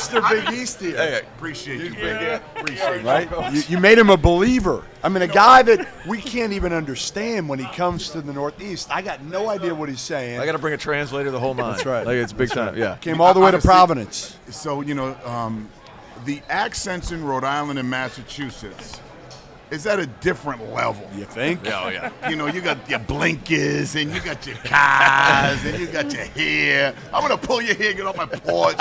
Mr. Big East here. Hey, appreciate you, Big E. Appreciate you. Right? You made him a believer. I mean, a guy that we can't even understand when he comes to the Northeast. I got no idea what he's saying. I got to bring a translator the whole nine. That's right. Like, it's big time. Yeah. Came all the way to Providence. So, the accents in Rhode Island and Massachusetts is at a different level. You think? Yeah, oh, yeah. You got your blinkers and you got your cars and you got your hair. I'm going to pull your hair, get off my porch.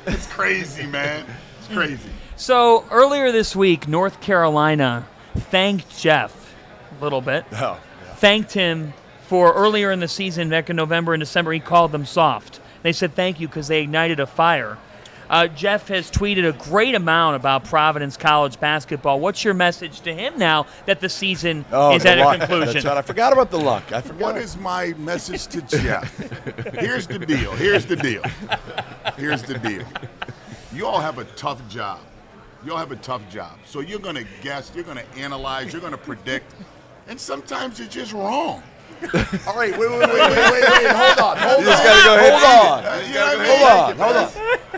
It's crazy, man. It's crazy. So earlier this week, North Carolina thanked Jeff a little bit. Oh, yeah. Thanked him for earlier in the season, back in November and December, he called them soft. They said thank you because they ignited a fire. Jeff has tweeted a great amount about Providence College basketball. What's your message to him now that the season is at a conclusion? That's right. I forgot about the luck. What is my message to Jeff? Here's the deal. You all have a tough job. So you're going to guess, you're going to analyze, you're going to predict, and sometimes you're just wrong. All right, wait. Hold on.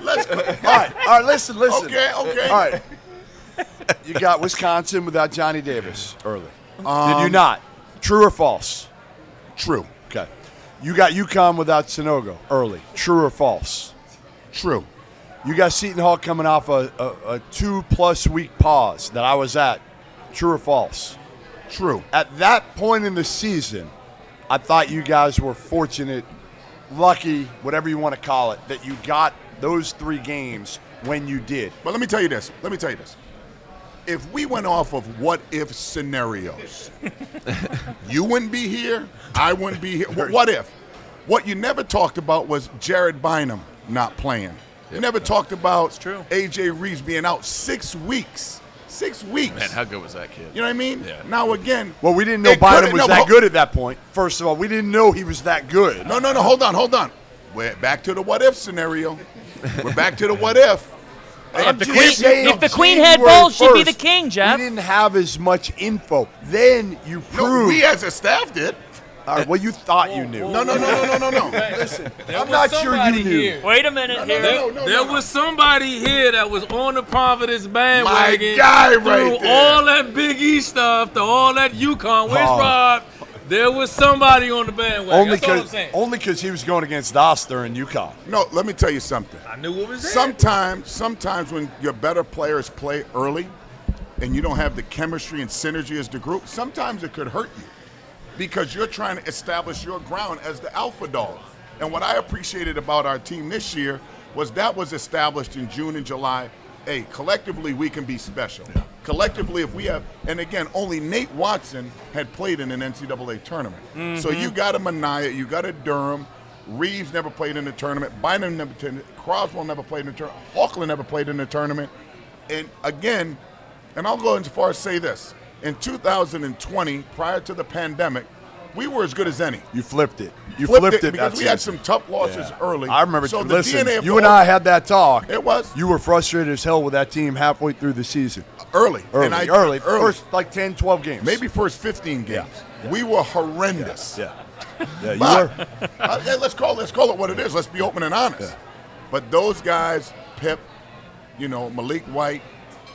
Let's go. All right, listen. Okay. All right. You got Wisconsin without Johnny Davis early. Did you not? True or false? True. Okay. You got UConn without Sonogo early. True or false? True. You got Seton Hall coming off a 2+ week pause that I was at. True or false? True. At that point in the season, I thought you guys were fortunate, lucky, whatever you want to call it, that you got those 3 games when you did. But let me tell you this. If we went off of what-if scenarios, you wouldn't be here, I wouldn't be here. What if? What you never talked about was Jared Bynum not playing. You never talked about A.J. Reeves being out 6 weeks. 6 weeks. Man, how good was that kid? You know what I mean? Yeah. Now, again. Well, we didn't know Bynum was that good at that point. First of all, we didn't know he was that good. No. Hold on. We're back to the what-if scenario. We're back to the what-if. If the queen had balls, she'd be the king, Jeff. We didn't have as much info. Then you proved. No, we as a staff did. All right, well, you thought you knew. No. Listen, I'm not sure you knew. Here. Wait a minute here. There was somebody here that was on the Providence bandwagon. My guy right through there. all that Big E stuff, to all that UConn. Where's Rob? There was somebody on the bandwagon. That's all I'm saying. Only because he was going against Oster and UConn. No, let me tell you something. I knew what was there. Sometimes when your better players play early and you don't have the chemistry and synergy as the group, sometimes it could hurt you because you're trying to establish your ground as the alpha dog. And what I appreciated about our team this year was that was established in June and July. Hey, collectively we can be special. Yeah. Collectively, if we have, and again, only Nate Watson had played in an NCAA tournament. Mm-hmm. So you got a Minaya, you got a Durham, Reeves never played in the tournament, Bynum never played, Croswell never played in the tournament, Hawkland never played in the tournament. And again, and I'll go as far as say this, in 2020, prior to the pandemic, we were as good as any. You flipped it. You flipped it because we had some tough losses early. I remember. So listen, you and I had that talk. It was. You were frustrated as hell with that team halfway through the season. Early. First like 10, 12 games. Maybe first 15 games. Yeah. We were horrendous. Yeah, you but, were. Let's call it what it is. Let's be open and honest. Yeah. But those guys, Pip, Malik White.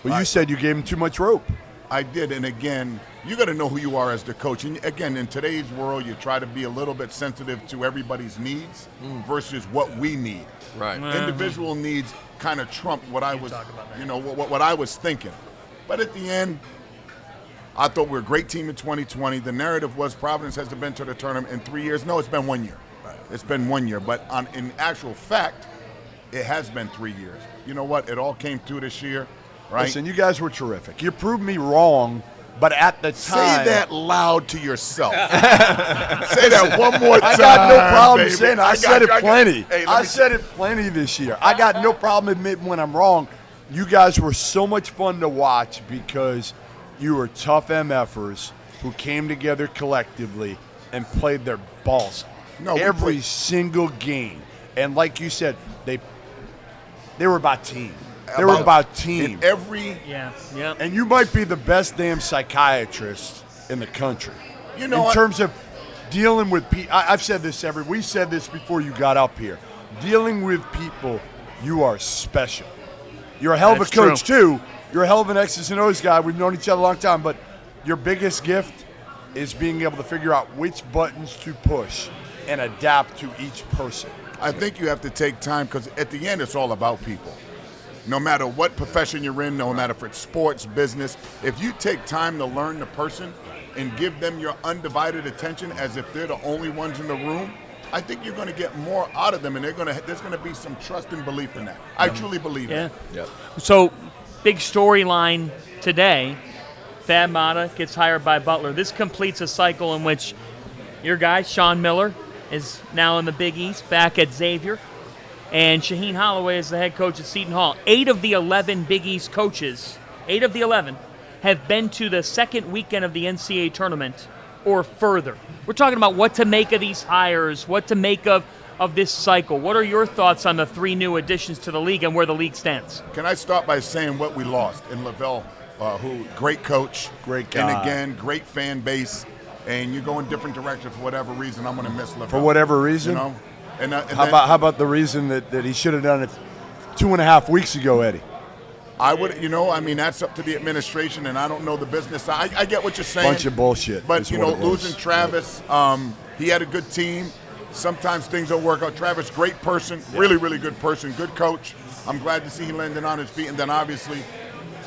Well, you said you gave him too much rope. I did, and again, you got to know who you are as the coach. And again, in today's world, you try to be a little bit sensitive to everybody's needs versus what we need. Right. Individual needs kind of trump what I was, what I was thinking. But at the end, I thought we were a great team in 2020. The narrative was Providence hasn't been to the tournament in 3 years. No, it's been 1 year. Right. It's been 1 year. But in actual fact, it has been 3 years. You know what? It all came through this year. Right? Listen, you guys were terrific. You proved me wrong, but at the time... Say that loud to yourself. Say that one more time, I got no problem baby. saying it. I said it plenty. I said it plenty this year. I got no problem admitting when I'm wrong. You guys were so much fun to watch because you were tough MFers who came together collectively and played their balls off. Every single game. And like you said, they were about team. They were about team. And you might be the best damn psychiatrist in the country. In terms of dealing with people. I've said this we said this before you got up here. Dealing with people, you are special. You're a hell of a That's coach, too. You're a hell of an X's and O's guy. We've known each other a long time. But your biggest gift is being able to figure out which buttons to push and adapt to each person. I think you have to take time because at the end, it's all about people. No matter what profession you're in, no matter if it's sports, business, if you take time to learn the person and give them your undivided attention as if they're the only ones in the room, I think you're going to get more out of them, and there's going to be some trust and belief in that. I truly believe that. Yep. So, big storyline today. Thad Matta gets hired by Butler. This completes a cycle in which your guy, Sean Miller, is now in the Big East, back at Xavier. And Shaheen Holloway is the head coach at Seton Hall. 8 of the 11 Big East coaches, 8 of the 11, have been to the second weekend of the NCAA tournament or further. We're talking about what to make of these hires, what to make of this cycle. What are your thoughts on the 3 new additions to the league and where the league stands? Can I start by saying what we lost in Lavelle, who great coach, Great guy. and again, great fan base, and you go in different directions for whatever reason. I'm going to miss Lavelle. For whatever reason? You know? And How about the reason that he should have done it 2.5 weeks ago, Eddie? I would, that's up to the administration, and I don't know the business. I get what you're saying. Bunch of bullshit. But, is what it was. losing Travis, he had a good team. Sometimes things don't work out. Travis, great person, really, really good person, good coach. I'm glad to see he landed on his feet. And then, obviously,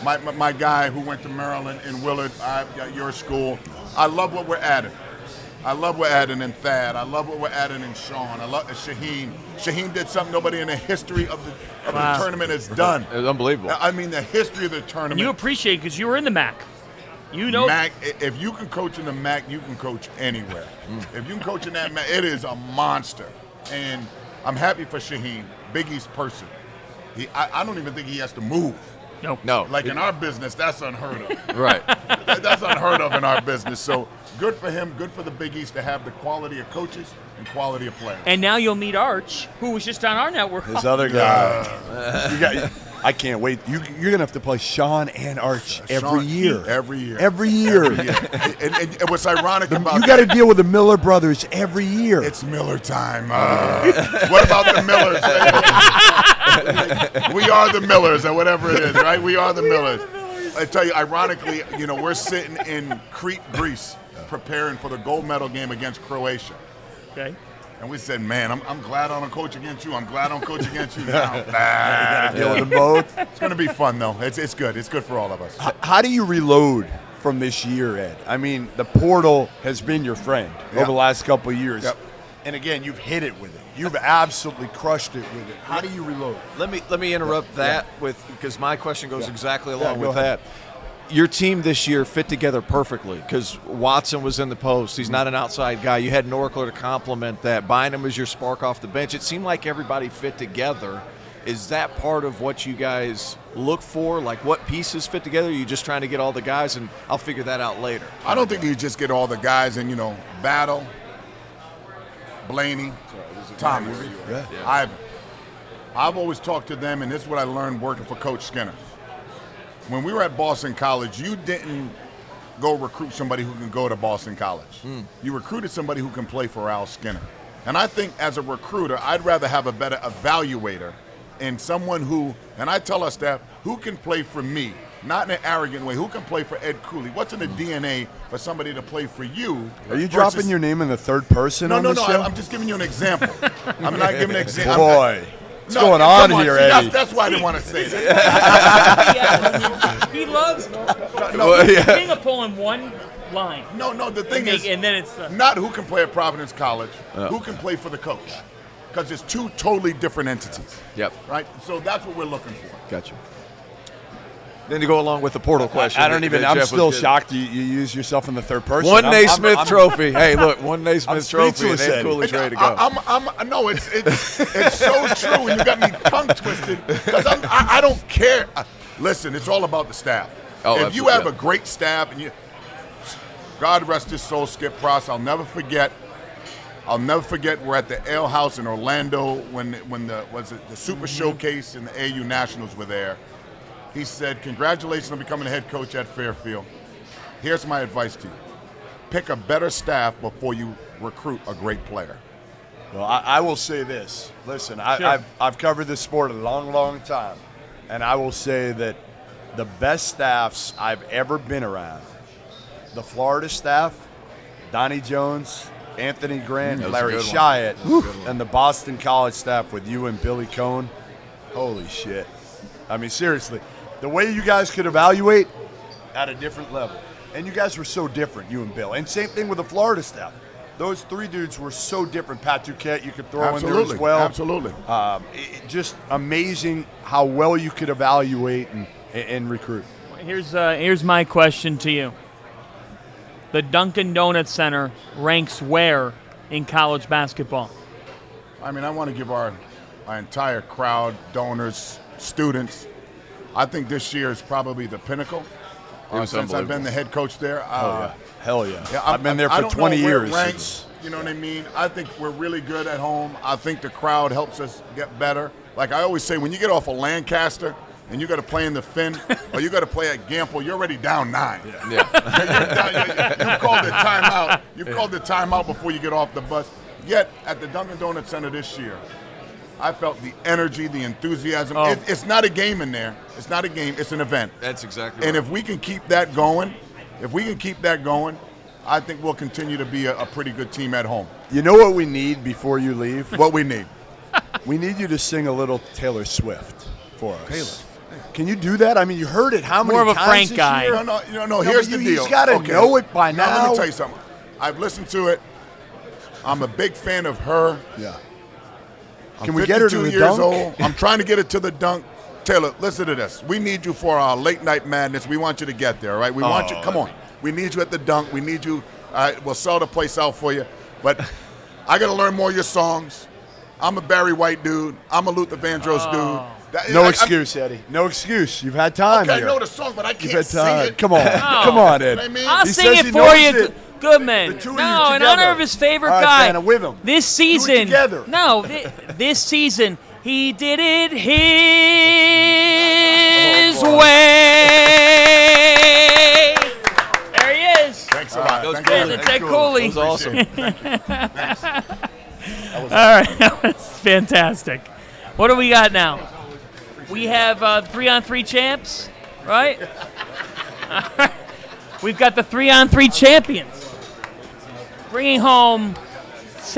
my guy who went to Maryland in Willard, your school. I love what we're adding. I love what we're adding in Thad. I love what we're adding in Sean. I love Shaheen. Shaheen did something nobody in the history of the tournament has done. It was unbelievable. I mean, the history of the tournament. And you appreciate it because you were in the MAC. You know. MAC, if you can coach in the MAC, you can coach anywhere. If you can coach in that MAC, it is a monster. And I'm happy for Shaheen, Big East person. I don't even think he has to move. No. Like in our business, that's unheard of. Right. That's unheard of in our business. So good for him, good for the Big East to have the quality of coaches and quality of players. And now you'll meet Arch, who was just on our network. This other guy. I can't wait. You're going to have to play Sean and Arch every year. Every year. Every year. And what's ironic about you got to deal with the Miller brothers every year. It's Miller time. What about the Millers? We are the Millers, or whatever it is, right? We are the Millers. I tell you, ironically, we're sitting in Crete, Greece, preparing for the gold medal game against Croatia. Okay. And we said, man, I'm glad I don't coach against you. I'm glad I don't coach against you now. Deal with them both. It's going to be fun, though. It's good. It's good for all of us. How do you reload from this year, Ed? I mean, the portal has been your friend over the last couple of years. Yep. And again, you've hit it with it. You've absolutely crushed it with it. How do you reload? Let me interrupt that because my question goes exactly along with that. Your team this year fit together perfectly because Watson was in the post. He's not an outside guy. You had Norkler to complement that. Bynum was your spark off the bench. It seemed like everybody fit together. Is that part of what you guys look for? Like what pieces fit together? Are you just trying to get all the guys, and I'll figure that out later? I don't think you just get all the guys and, Battle, Blaney, Thomas, Ivan. I've always talked to them, and this is what I learned working for Coach Skinner. When we were at Boston College, you didn't go recruit somebody who can go to Boston College. You recruited somebody who can play for Al Skinner. And I think as a recruiter, I'd rather have a better evaluator and someone who, and I tell our staff, who can play for me, not in an arrogant way, who can play for Ed Cooley? What's in the DNA for somebody to play for you? Are you dropping your name in the third person on the show? I'm just giving you an example. I'm not giving an example. Boy. What's going on here, Eddie? That's why I didn't want to say that. He loves the thing of pulling one line. No, the thing is, and then it's not who can play at Providence College, who can play for the coach. Because it's two totally different entities. Yep. Right? So that's what we're looking for. Gotcha. Then to go along with the portal question. I'm still shocked you use yourself in the third person. One Naismith trophy. Hey, look, one Naismith trophy, and Ed Cooley's ready to go. No, it's so true, and you got me tongue twisted because I don't care. Listen, it's all about the staff. If you have a great staff, and God rest his soul, Skip Pross, I'll never forget. We're at the Ale House in Orlando when the Super Showcase and the AU Nationals were there. He said, congratulations on becoming the head coach at Fairfield. Here's my advice to you. Pick a better staff before you recruit a great player. Well, I will say this. Listen, I've covered this sport a long, long time. And I will say that the best staffs I've ever been around, the Florida staff, Donnie Jones, Anthony Grant, Larry Shyatt, and the Boston College staff with you and Billy Cohn. Holy shit. I mean, seriously, the way you guys could evaluate at a different level. And you guys were so different, you and Bill. And same thing with the Florida staff. Those three dudes were so different. Pat Duquette, you could throw in there as well. Absolutely. Just amazing how well you could evaluate and recruit. Here's my question to you. The Dunkin' Donuts Center ranks where in college basketball? I mean, I want to give our entire crowd, donors, students, I think this year is probably the pinnacle. Since I've been the head coach there. Hell yeah. I've been there for 20 years. Ranks, you know what I mean? I think we're really good at home. I think the crowd helps us get better. Like I always say, when you get off of Lancaster and you got to play in the Finn or you got to play at Gamble, you're already down 9. Yeah. You've called the timeout. You've called the timeout before you get off the bus. Yet at the Dunkin' Donuts Center this year, I felt the energy, the enthusiasm. Oh. It's not a game in there. It's not a game. It's an event. That's exactly And right. if we can keep that going, I think we'll continue to be a pretty good team at home. You know what we need before you leave? What we need. We need you to sing a little Taylor Swift for us. Taylor. Can you do that? I mean, you heard it how many More of a times Frank this guy. year? No, here's the deal. He's got to know it by now. Let me tell you something. I've listened to it. I'm a big fan of her. Yeah. I'm Can we get her to 52 the years dunk? old. I'm trying to get it to the dunk. Taylor, listen to this. We need you for our late night madness. We want you to get there, all right? We want you. Come on. We need you at the dunk. We need you. We'll sell the place out for you. But I got to learn more of your songs. I'm a Barry White dude. I'm a Luther Vandross dude. No excuse, Eddie. No excuse. You've had time Okay, here. I know the song, but I You've can't had sing time. it. Come on. Come on, Ed. You know what I mean? I'll He sing says it he for knows you, it. Goodman. The two of No, you in together. honor of his favorite All right, guy. Vanna, with him. This season. together. No, this season he did it his boy. way. There he is. Thanks a lot. That was Thank good. you. It's Ed Cooley. That was awesome. All right, that was fantastic. What do we got now? We have 3-on-3 champs, right? We've got the 3-on-3 champions, bringing home